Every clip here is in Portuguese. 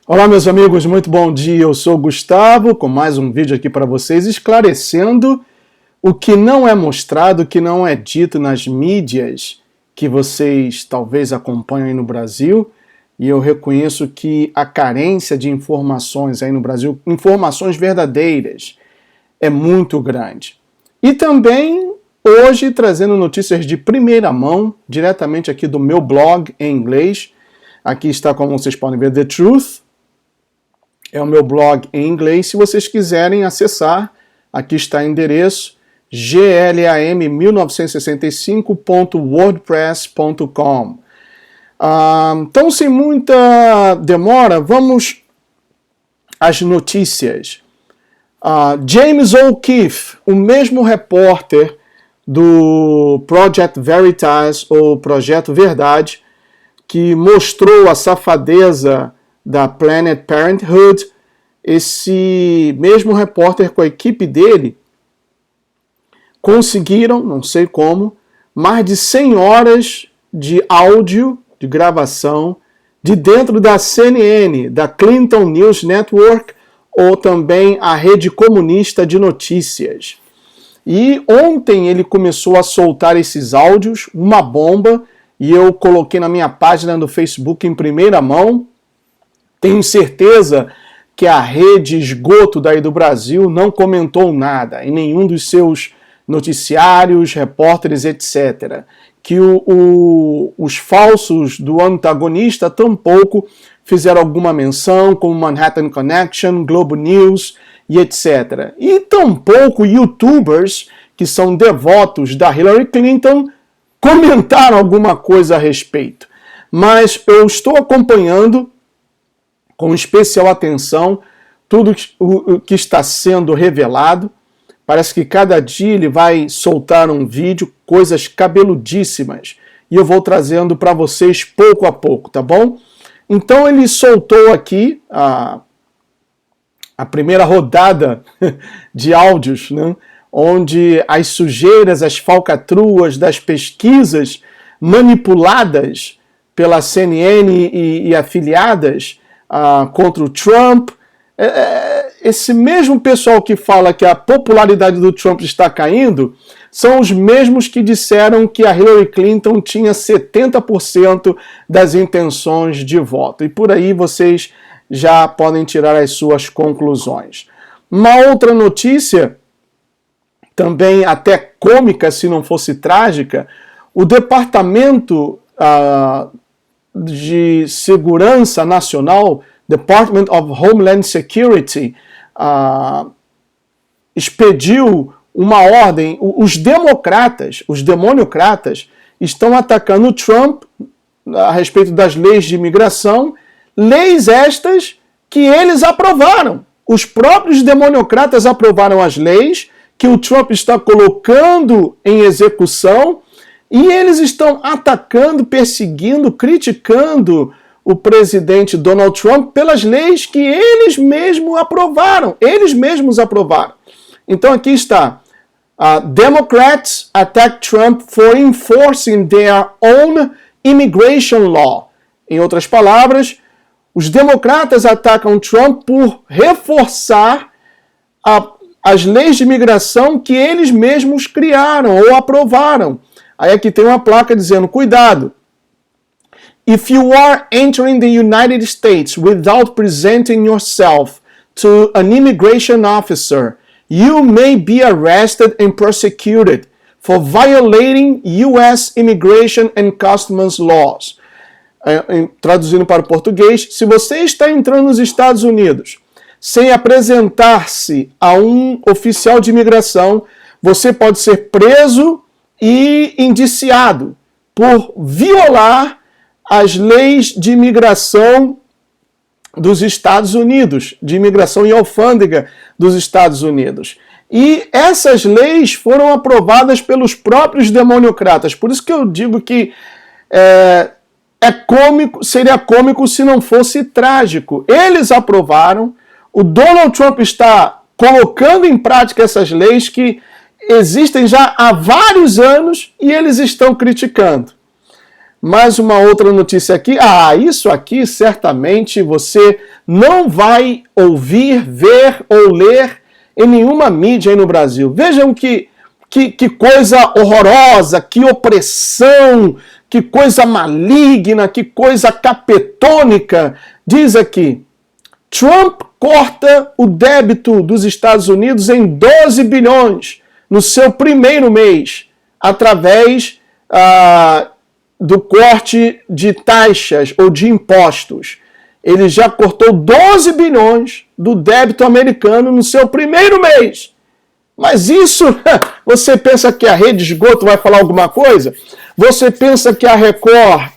Olá, meus amigos, muito bom dia. Eu sou o Gustavo, com mais um vídeo aqui para vocês, esclarecendo o que não é mostrado, o que não é dito nas mídias que vocês talvez acompanhem aí no Brasil. E eu reconheço que a carência de informações aí no Brasil, informações verdadeiras, é muito grande. E também, hoje, trazendo notícias de primeira mão, diretamente aqui do meu blog em inglês. Aqui está, como vocês podem ver, The Truth. É o meu blog em inglês. Se vocês quiserem acessar, aqui está o endereço glam1965.wordpress.com. Então, sem muita demora, vamos às notícias. James O'Keefe, o mesmo repórter do Project Veritas, ou Projeto Verdade, que mostrou a safadeza da Planned Parenthood, esse mesmo repórter com a equipe dele conseguiram, não sei como, mais de 100 horas de áudio, de gravação, de dentro da CNN, da Clinton News Network, ou também a rede comunista de notícias. E ontem ele começou a soltar esses áudios, uma bomba, e eu coloquei na minha página do Facebook em primeira mão. Tenho certeza que a rede esgoto daí do Brasil não comentou nada em nenhum dos seus noticiários, repórteres, etc. Que os falsos do antagonista tampouco fizeram alguma menção, como Manhattan Connection, Globo News e etc. E tampouco youtubers que são devotos da Hillary Clinton comentaram alguma coisa a respeito. Mas eu estou acompanhando com especial atenção tudo o que está sendo revelado. Parece que cada dia ele vai soltar um vídeo, coisas cabeludíssimas, e eu vou trazendo para vocês pouco a pouco, tá bom? Então ele soltou aqui a primeira rodada de áudios, né, onde as sujeiras, as falcatruas das pesquisas manipuladas pela CNN e afiliadas contra o Trump, esse mesmo pessoal que fala que a popularidade do Trump está caindo, são os mesmos que disseram que a Hillary Clinton tinha 70% das intenções de voto. E por aí vocês já podem tirar as suas conclusões. Uma outra notícia, também até cômica, se não fosse trágica, o Departamento de Segurança Nacional, Department of Homeland Security, expediu uma ordem. Os democratas, estão atacando o Trump a respeito das leis de imigração, leis estas que eles aprovaram. Os próprios democratas aprovaram as leis que o Trump está colocando em execução, e eles estão atacando, perseguindo, criticando o presidente Donald Trump pelas leis que eles mesmos aprovaram. Eles mesmos aprovaram. Então aqui está. Democrats attack Trump for enforcing their own immigration law. Em outras palavras, os democratas atacam Trump por reforçar as leis de imigração que eles mesmos criaram ou aprovaram. Aí aqui tem uma placa dizendo, cuidado, if you are entering the United States without presenting yourself to an immigration officer, you may be arrested and prosecuted for violating U.S. immigration and customs laws. Traduzindo para o português, se você está entrando nos Estados Unidos sem apresentar-se a um oficial de imigração, você pode ser preso e indiciado por violar as leis de imigração dos Estados Unidos, de imigração e alfândega dos Estados Unidos. E essas leis foram aprovadas pelos próprios democratas. Por isso que eu digo que seria cômico se não fosse trágico. Eles aprovaram, o Donald Trump está colocando em prática essas leis que existem já há vários anos e eles estão criticando. Mais uma outra notícia aqui. Isso aqui certamente você não vai ouvir, ver ou ler em nenhuma mídia aí no Brasil. Vejam que coisa horrorosa, que opressão, que coisa maligna, que coisa capetônica. Diz aqui, Trump corta o débito dos Estados Unidos em 12 bilhões no seu primeiro mês, através do corte de taxas ou de impostos. Ele já cortou 12 bilhões do débito americano no seu primeiro mês. Mas isso, você pensa que a rede de esgoto vai falar alguma coisa? Você pensa que a Record,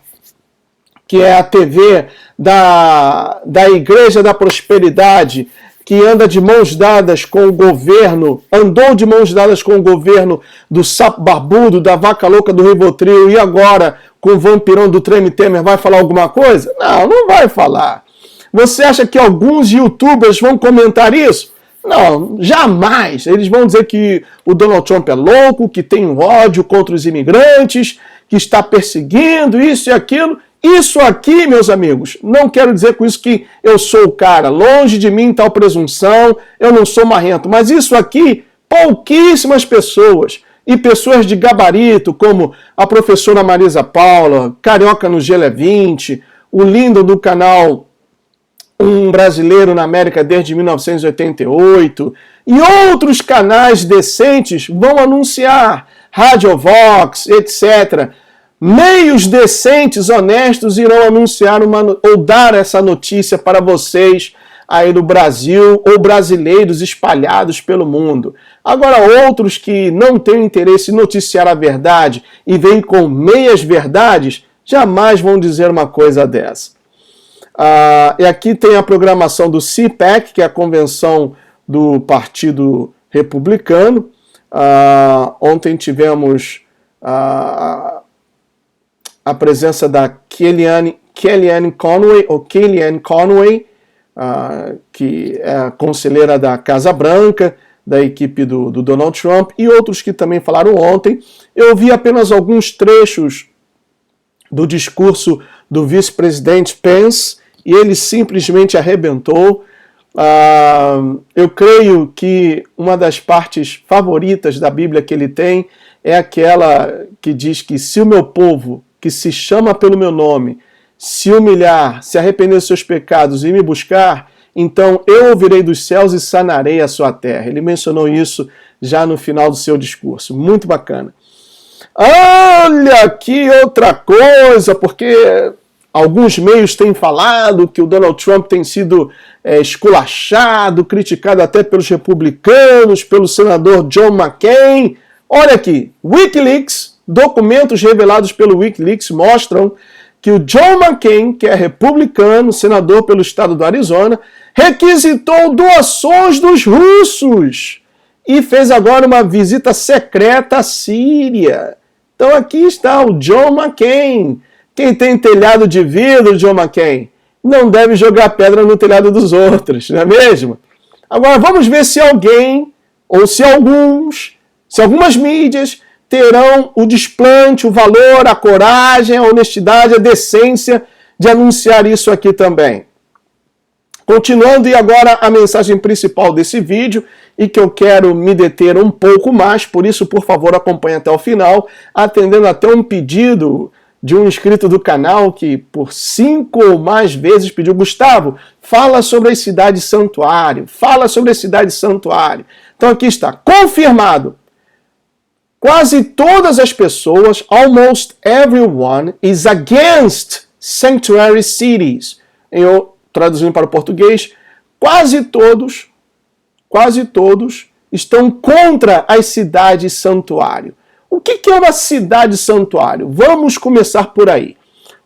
que é a TV da Igreja da Prosperidade, que anda de mãos dadas com o governo, andou de mãos dadas com o governo do sapo barbudo, da vaca louca do Rivotril e agora com o vampirão do Treme Temer, vai falar alguma coisa? Não, não vai falar. Você acha que alguns youtubers vão comentar isso? Não, jamais. Eles vão dizer que o Donald Trump é louco, que tem um ódio contra os imigrantes, que está perseguindo isso e aquilo. Isso aqui, meus amigos, não quero dizer com isso que eu sou o cara. Longe de mim tal presunção, eu não sou marrento. Mas isso aqui, pouquíssimas pessoas, e pessoas de gabarito, como a professora Marisa Paula, Carioca no Gelo é 20, o Lindo do canal Um Brasileiro na América desde 1988, e outros canais decentes vão anunciar, Rádio Vox, etc. Meios decentes, honestos, irão anunciar ou dar essa notícia para vocês aí no Brasil, ou brasileiros espalhados pelo mundo. Agora, outros que não têm interesse em noticiar a verdade e vêm com meias verdades, jamais vão dizer uma coisa dessa. E aqui tem a programação do CPAC, que é a convenção do Partido Republicano. Ontem tivemos a presença da Kellyanne Conway, que é a conselheira da Casa Branca, da equipe do Donald Trump, e outros que também falaram ontem. Eu vi apenas alguns trechos do discurso do vice-presidente Pence, e ele simplesmente arrebentou. Eu creio que uma das partes favoritas da Bíblia que ele tem é aquela que diz que se o meu povo, que se chama pelo meu nome, se humilhar, se arrepender dos seus pecados e me buscar, então eu ouvirei dos céus e sanarei a sua terra. Ele mencionou isso já no final do seu discurso. Muito bacana. Olha aqui outra coisa, porque alguns meios têm falado que o Donald Trump tem sido esculachado, criticado até pelos republicanos, pelo senador John McCain. Olha aqui, Wikileaks, documentos revelados pelo Wikileaks mostram que o John McCain, que é republicano, senador pelo estado do Arizona, requisitou doações dos russos e fez agora uma visita secreta à Síria. Então aqui está o John McCain. Quem tem telhado de vidro, John McCain, não deve jogar pedra no telhado dos outros, não é mesmo? Agora vamos ver se alguém, ou se algumas mídias terão o desplante, o valor, a coragem, a honestidade, a decência de anunciar isso aqui também. Continuando, e agora a mensagem principal desse vídeo, e que eu quero me deter um pouco mais, por isso, por favor, acompanhe até o final, atendendo até um pedido de um inscrito do canal que por 5 ou mais vezes pediu: Gustavo, fala sobre as cidades santuário, fala sobre as cidades santuário. Então aqui está, confirmado. Quase todas as pessoas, almost everyone, is against sanctuary cities. Eu, traduzindo para o português, quase todos estão contra as cidades santuário. O que é uma cidade santuário? Vamos começar por aí.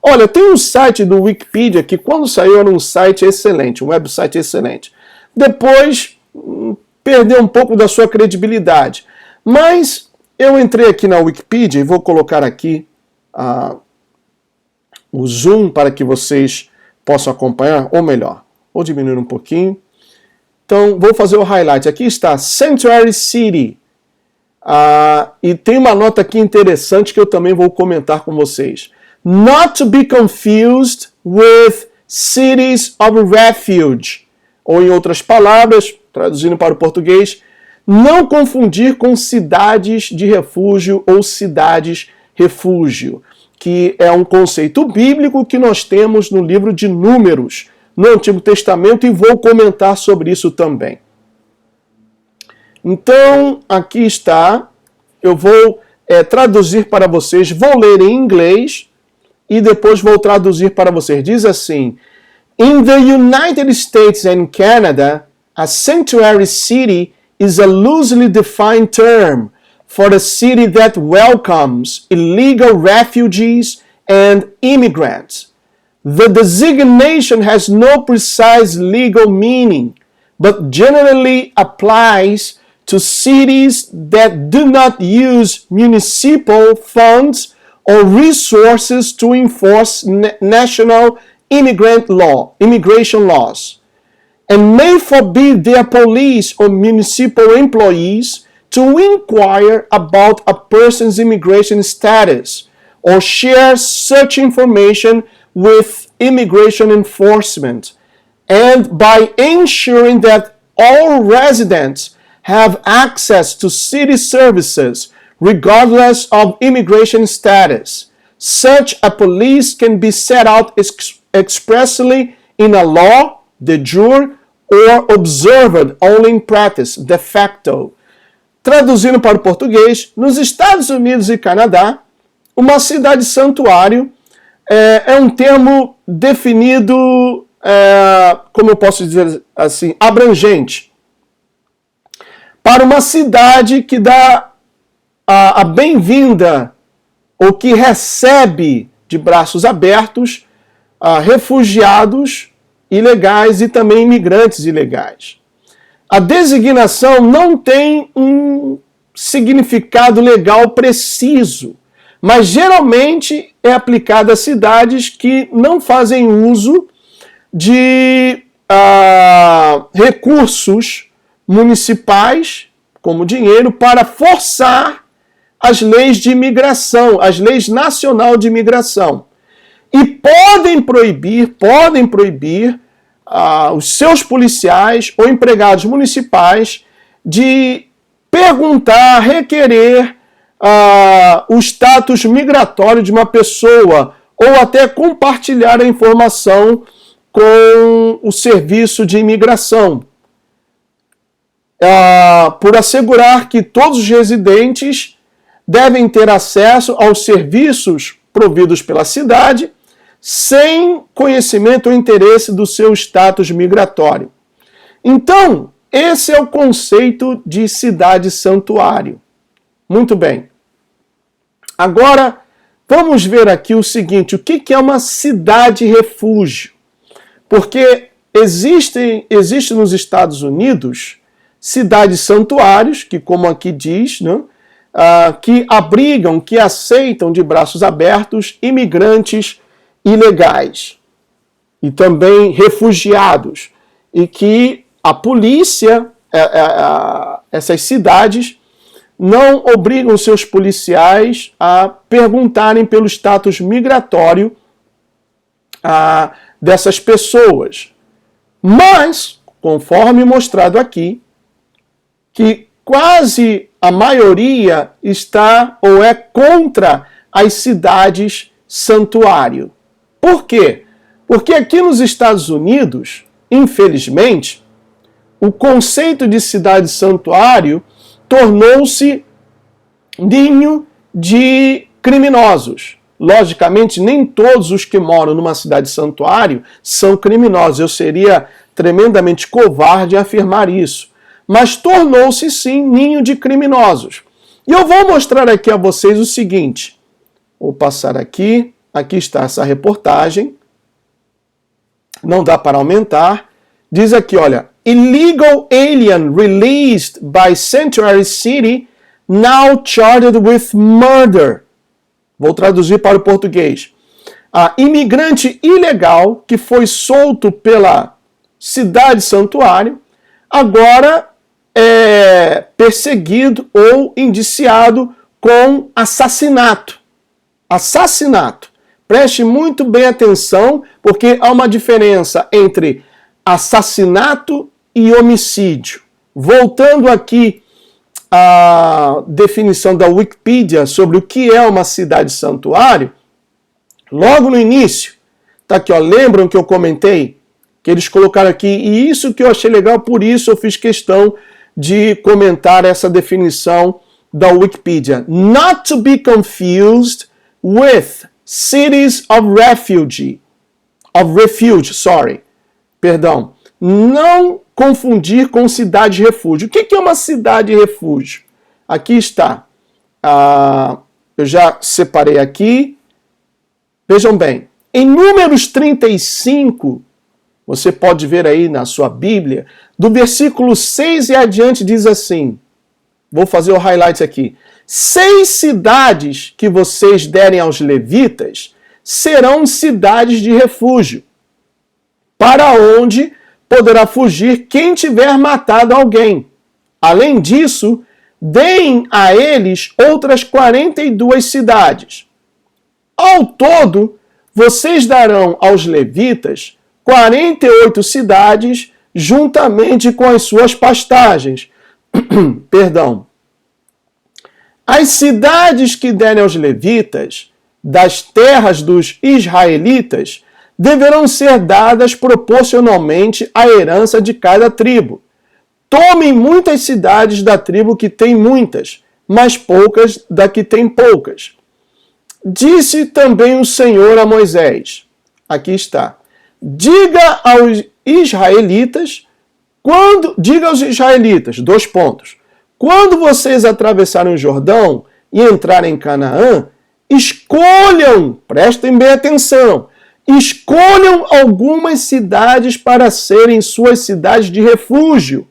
Olha, tem um site do Wikipedia que quando saiu era um site excelente, um website excelente. Depois perdeu um pouco da sua credibilidade. Mas eu entrei aqui na Wikipedia e vou colocar aqui o zoom para que vocês possam acompanhar, ou melhor, vou diminuir um pouquinho. Então, vou fazer o highlight. Aqui está Sanctuary City. E tem uma nota aqui interessante que eu também vou comentar com vocês. not to be confused with cities of refuge. Ou em outras palavras, traduzindo para o português, não confundir com cidades de refúgio ou cidades refúgio, que é um conceito bíblico que nós temos no livro de Números, no Antigo Testamento, e vou comentar sobre isso também. Então, aqui está, eu vou traduzir para vocês, vou ler em inglês e depois vou traduzir para vocês. Diz assim: In the United States and Canada, a sanctuary city is a loosely defined term for a city that welcomes illegal refugees and immigrants. The designation has no precise legal meaning, but generally applies to cities that do not use municipal funds or resources to enforce national immigration laws, and may forbid their police or municipal employees to inquire about a person's immigration status or share such information with immigration enforcement, and by ensuring that all residents have access to city services regardless of immigration status. Such a police can be set out expressly in a law, de jure, or observed only in practice, de facto. Traduzindo para o português, nos Estados Unidos e Canadá, uma cidade santuário é um termo definido, como eu posso dizer assim, abrangente, para uma cidade que dá a bem-vinda ou que recebe de braços abertos refugiados ilegais e também imigrantes ilegais. A designação não tem um significado legal preciso, mas geralmente é aplicada a cidades que não fazem uso de recursos municipais, como dinheiro, para forçar as leis de imigração, as leis nacional de imigração. E podem proibir os seus policiais ou empregados municipais de perguntar, requerer o status migratório de uma pessoa ou até compartilhar a informação com o serviço de imigração, por assegurar que todos os residentes devem ter acesso aos serviços providos pela cidade sem conhecimento ou interesse do seu status migratório. Então, esse é o conceito de cidade santuário. Muito bem. Agora, vamos ver aqui o seguinte, o que é uma cidade refúgio? Porque existe nos Estados Unidos cidades santuários, que como aqui diz, né, que abrigam, que aceitam de braços abertos imigrantes ilegais e também refugiados, e que a polícia, essas cidades, não obrigam seus policiais a perguntarem pelo status migratório dessas pessoas. Mas, conforme mostrado aqui, que quase a maioria está ou é contra as cidades santuário. Por quê? Porque aqui nos Estados Unidos, infelizmente, o conceito de cidade santuário tornou-se ninho de criminosos. Logicamente, nem todos os que moram numa cidade santuário são criminosos. Eu seria tremendamente covarde em afirmar isso. Mas tornou-se, sim, ninho de criminosos. E eu vou mostrar aqui a vocês o seguinte. Vou passar aqui. Aqui está essa reportagem. Não dá para aumentar. Diz aqui, olha. Illegal alien released by Sanctuary City now charged with murder. Vou traduzir para o português. Imigrante ilegal que foi solto pela cidade santuário, agora é perseguido ou indiciado com assassinato. Assassinato. Preste muito bem atenção, porque há uma diferença entre assassinato e homicídio. Voltando aqui à definição da Wikipedia sobre o que é uma cidade-santuário, logo no início, tá aqui, ó, lembram que eu comentei? Que eles colocaram aqui, e isso que eu achei legal, por isso eu fiz questão de comentar essa definição da Wikipedia. Not to be confused with cities of refuge. Perdão. Não confundir com cidade de refúgio. O que é uma cidade de refúgio? Aqui está. Eu já separei aqui. Vejam bem. Em Números 35, você pode ver aí na sua Bíblia, do versículo 6 e adiante diz assim, vou fazer o highlight aqui, 6 cidades que vocês derem aos levitas serão cidades de refúgio, para onde poderá fugir quem tiver matado alguém. Além disso, deem a eles outras 42 cidades. Ao todo, vocês darão aos levitas 48 cidades, juntamente com as suas pastagens. Perdão. As cidades que derem aos levitas das terras dos israelitas deverão ser dadas proporcionalmente à herança de cada tribo. Tomem muitas cidades da tribo que tem muitas, mas poucas da que tem poucas. Disse também o Senhor a Moisés, aqui está, diga aos israelitas, quando vocês atravessarem o Jordão e entrarem em Canaã, escolham, prestem bem atenção, escolham algumas cidades para serem suas cidades de refúgio,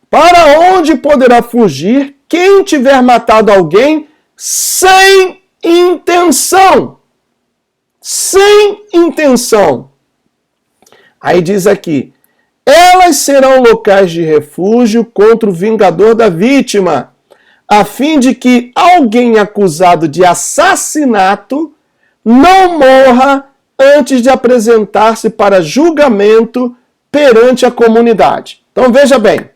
para onde poderá fugir quem tiver matado alguém sem intenção. Sem intenção. Aí diz aqui, elas serão locais de refúgio contra o vingador da vítima, a fim de que alguém acusado de assassinato não morra antes de apresentar-se para julgamento perante a comunidade. Então veja bem,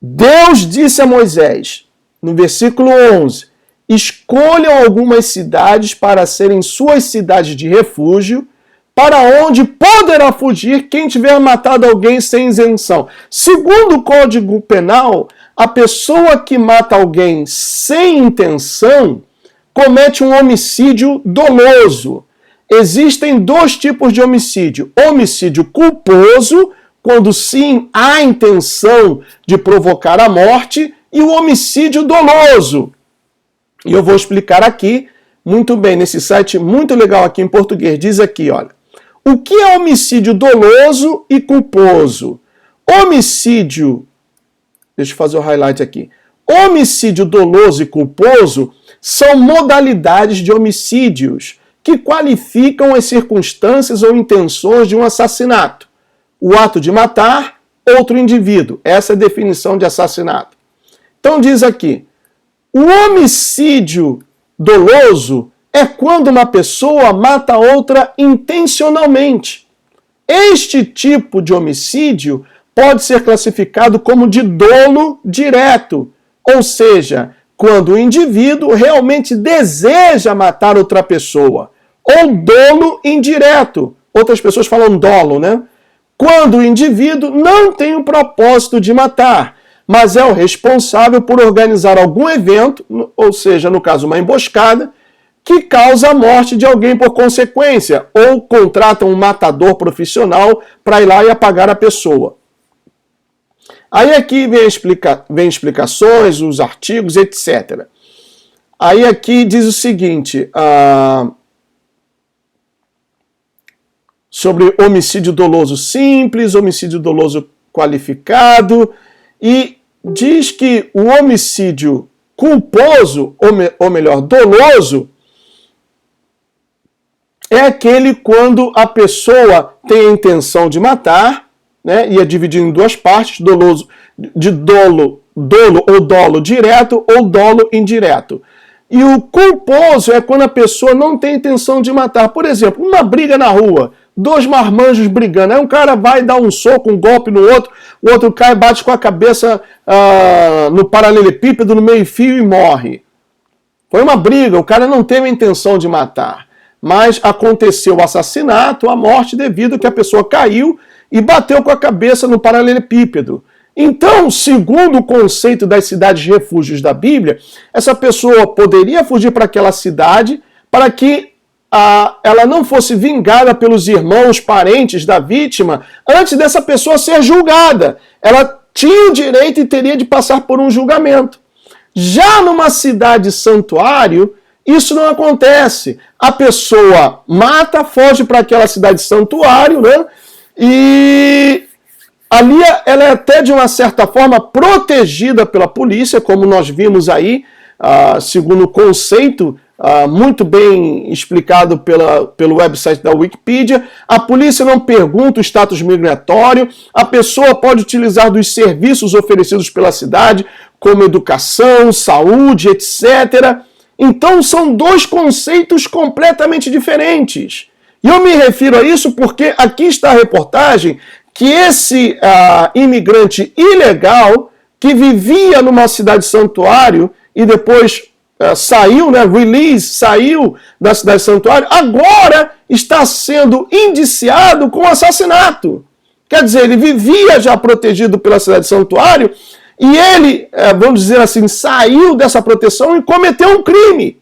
Deus disse a Moisés, no versículo 11, escolham algumas cidades para serem suas cidades de refúgio, para onde poderá fugir quem tiver matado alguém sem isenção. Segundo o Código Penal, a pessoa que mata alguém sem intenção comete um homicídio doloso. Existem 2 tipos de homicídio. Homicídio culposo, quando sim há intenção de provocar a morte, e o homicídio doloso. E eu vou explicar aqui muito bem, nesse site muito legal aqui em português. Diz aqui, olha, o que é homicídio doloso e culposo? Homicídio, deixa eu fazer o highlight aqui. Homicídio doloso e culposo são modalidades de homicídios que qualificam as circunstâncias ou intenções de um assassinato. O ato de matar outro indivíduo. Essa é a definição de assassinato. Então diz aqui, o homicídio doloso é quando uma pessoa mata outra intencionalmente. Este tipo de homicídio pode ser classificado como de dolo direto, ou seja, quando o indivíduo realmente deseja matar outra pessoa, ou dolo indireto. Outras pessoas falam dolo, né? Quando o indivíduo não tem o propósito de matar, mas é o responsável por organizar algum evento, ou seja, no caso uma emboscada, que causa a morte de alguém por consequência, ou contrata um matador profissional para ir lá e apagar a pessoa. Aí aqui vem explicações, os artigos, etc. Aí aqui diz o seguinte, sobre homicídio doloso simples, homicídio doloso qualificado, e diz que o homicídio culposo, ou melhor, doloso, é aquele quando a pessoa tem a intenção de matar, né, e é dividido em 2 partes, dolo ou dolo direto ou dolo indireto. E o culposo é quando a pessoa não tem intenção de matar. Por exemplo, uma briga na rua, dois marmanjos brigando, aí um cara vai dar um soco, um golpe no outro, o outro cai, bate com a cabeça no paralelepípedo, no meio-fio e morre. Foi uma briga, o cara não teve a intenção de matar, mas aconteceu o assassinato, a morte, devido a que a pessoa caiu e bateu com a cabeça no paralelepípedo. Então, segundo o conceito das cidades refúgios da Bíblia, essa pessoa poderia fugir para aquela cidade para que ela não fosse vingada pelos irmãos, parentes da vítima, antes dessa pessoa ser julgada. Ela tinha o direito e teria de passar por um julgamento. Já numa cidade santuário, isso não acontece. A pessoa mata, foge para aquela cidade santuário, né? E ali ela é até de uma certa forma protegida pela polícia, como nós vimos aí, segundo o conceito muito bem explicado pelo website da Wikipedia. A polícia não pergunta o status migratório, a pessoa pode utilizar dos serviços oferecidos pela cidade, como educação, saúde, etc. Então são dois conceitos completamente diferentes. E eu me refiro a isso porque aqui está a reportagem que esse imigrante ilegal que vivia numa cidade santuário e depois saiu, né, saiu da cidade santuário, agora está sendo indiciado com assassinato. Quer dizer, ele vivia já protegido pela cidade santuário e ele, vamos dizer assim, saiu dessa proteção e cometeu um crime.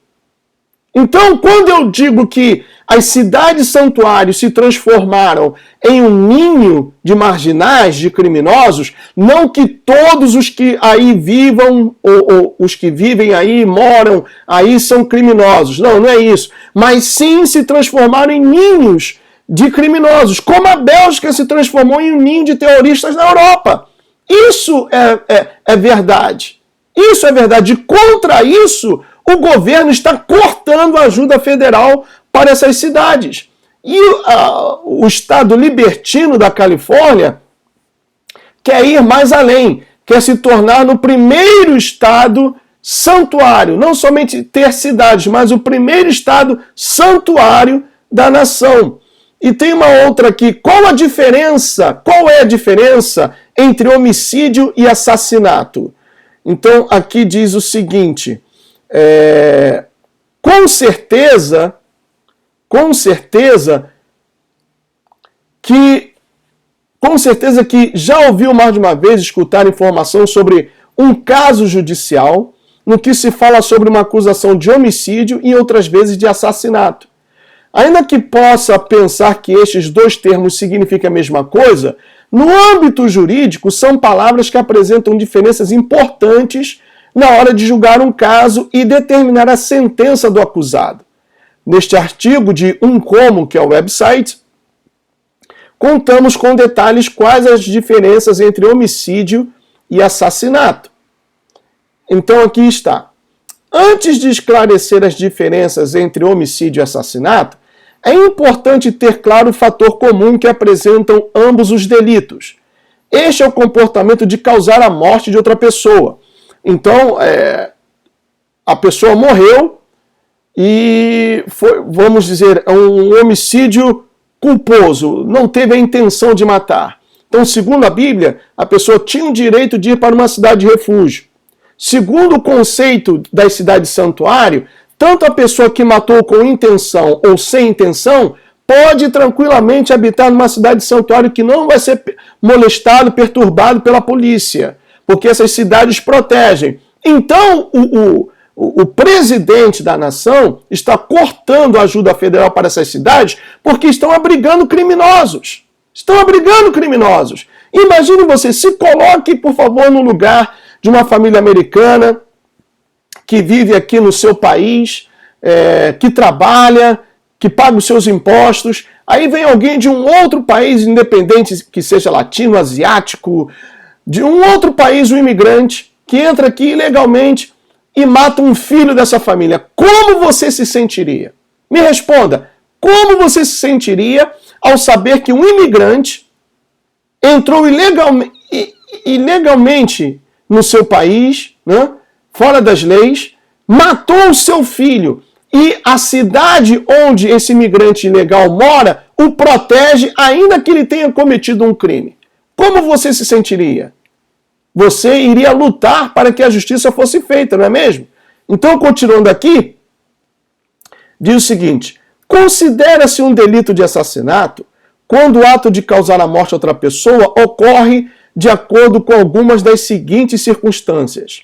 Então, quando eu digo que as cidades santuários se transformaram em um ninho de marginais, de criminosos, não que todos os que aí vivam, ou os que vivem aí, moram aí, são criminosos. Não, não é isso. Mas sim se transformaram em ninhos de criminosos, como a Bélgica se transformou em um ninho de terroristas na Europa. Isso é verdade. Isso é verdade. E contra isso, o governo está cortando a ajuda federal para essas cidades. E o estado libertino da Califórnia quer ir mais além, quer se tornar no primeiro estado santuário, não somente ter cidades, mas o primeiro estado santuário da nação. E tem uma outra aqui, qual é a diferença entre homicídio e assassinato? Então aqui diz o seguinte, com certeza que já ouviu mais de uma vez escutar informação sobre um caso judicial no que se fala sobre uma acusação de homicídio e outras vezes de assassinato. Ainda que possa pensar que estes dois termos significam a mesma coisa, no âmbito jurídico são palavras que apresentam diferenças importantes na hora de julgar um caso e determinar a sentença do acusado. Neste artigo de Como, que é o website, contamos com detalhes quais as diferenças entre homicídio e assassinato. Então aqui está. Antes de esclarecer as diferenças entre homicídio e assassinato, é importante ter claro o fator comum que apresentam ambos os delitos. Este é o comportamento de causar a morte de outra pessoa. Então, a pessoa morreu e foi, vamos dizer, um homicídio culposo, não teve a intenção de matar. Então, segundo a Bíblia, a pessoa tinha o direito de ir para uma cidade de refúgio. Segundo o conceito das cidades santuário, tanto a pessoa que matou com intenção ou sem intenção pode tranquilamente habitar numa cidade santuário que não vai ser molestado, perturbado pela polícia, porque essas cidades protegem. Então, o presidente da nação está cortando a ajuda federal para essas cidades porque estão abrigando criminosos. Estão abrigando criminosos. Imagine você, se coloque, por favor, no lugar de uma família americana que vive aqui no seu país, que trabalha, que paga os seus impostos. Aí vem alguém de um outro país, independente que seja latino, asiático, de um outro país, um imigrante, que entra aqui ilegalmente e mata um filho dessa família. Como você se sentiria? Me responda. Como você se sentiria ao saber que um imigrante entrou ilegalmente no seu país, né, fora das leis, matou o seu filho e a cidade onde esse imigrante ilegal mora o protege, ainda que ele tenha cometido um crime. Como você se sentiria? Você iria lutar para que a justiça fosse feita, não é mesmo? Então, continuando aqui, diz o seguinte: considera-se um delito de assassinato quando o ato de causar a morte a outra pessoa ocorre de acordo com algumas das seguintes circunstâncias.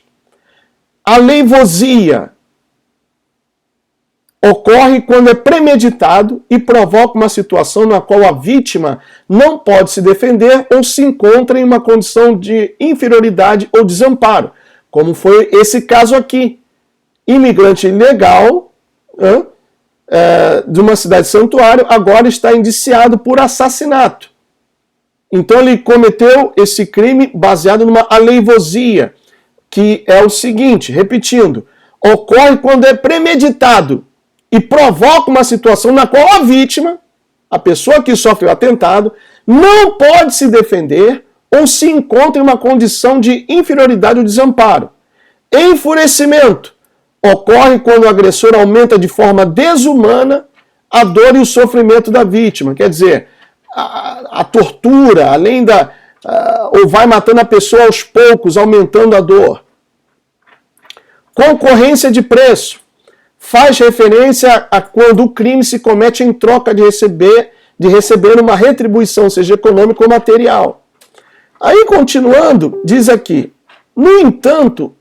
A leivosia ocorre quando é premeditado e provoca uma situação na qual a vítima não pode se defender ou se encontra em uma condição de inferioridade ou desamparo, como foi esse caso aqui. Imigrante ilegal de uma cidade santuário agora está indiciado por assassinato. Então ele cometeu esse crime baseado numa aleivosia, que é o seguinte, repetindo, ocorre quando é premeditado e provoca uma situação na qual a vítima, a pessoa que sofre o atentado, não pode se defender ou se encontra em uma condição de inferioridade ou desamparo. Enfurecimento ocorre quando o agressor aumenta de forma desumana a dor e o sofrimento da vítima. Quer dizer, a tortura, além da... ou vai matando a pessoa aos poucos, aumentando a dor. Concorrência de preço faz referência a quando o crime se comete em troca de receber uma retribuição, seja econômica ou material. Aí, continuando, diz aqui, no entanto,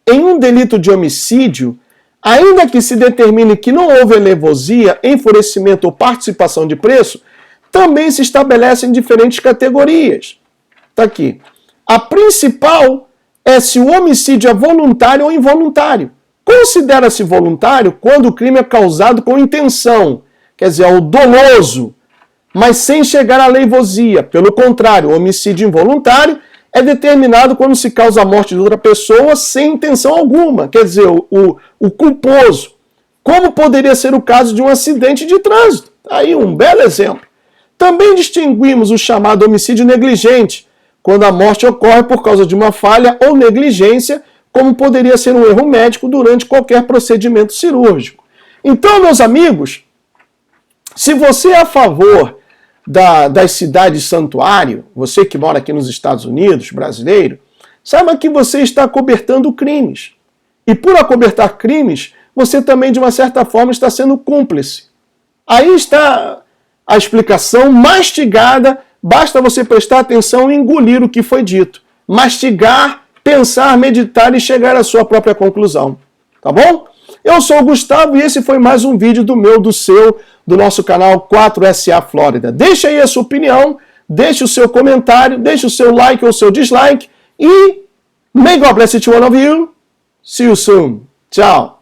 em um delito de homicídio, ainda que se determine que não houve elevosia, enfurecimento ou participação de preço, também se estabelecem diferentes categorias. Está aqui. A principal é se o homicídio é voluntário ou involuntário. Considera-se voluntário quando o crime é causado com intenção, quer dizer, é o doloso, mas sem chegar à leivosia. Pelo contrário, o homicídio involuntário é determinado quando se causa a morte de outra pessoa sem intenção alguma, quer dizer, o culposo. Como poderia ser o caso de um acidente de trânsito? Aí um belo exemplo. Também distinguimos o chamado homicídio negligente, quando a morte ocorre por causa de uma falha ou negligência, como poderia ser um erro médico durante qualquer procedimento cirúrgico. Então, meus amigos, se você é a favor das cidades santuário, você que mora aqui nos Estados Unidos, brasileiro, saiba que você está acobertando crimes. E por acobertar crimes, você também, de uma certa forma, está sendo cúmplice. Aí está a explicação mastigada, basta você prestar atenção e engolir o que foi dito. Mastigar, pensar, meditar e chegar à sua própria conclusão. Tá bom? Eu sou o Gustavo e esse foi mais um vídeo do nosso canal 4SA Flórida. Deixa aí a sua opinião, deixe o seu comentário, deixe o seu like ou o seu dislike e may God bless each one of you. See you soon. Tchau.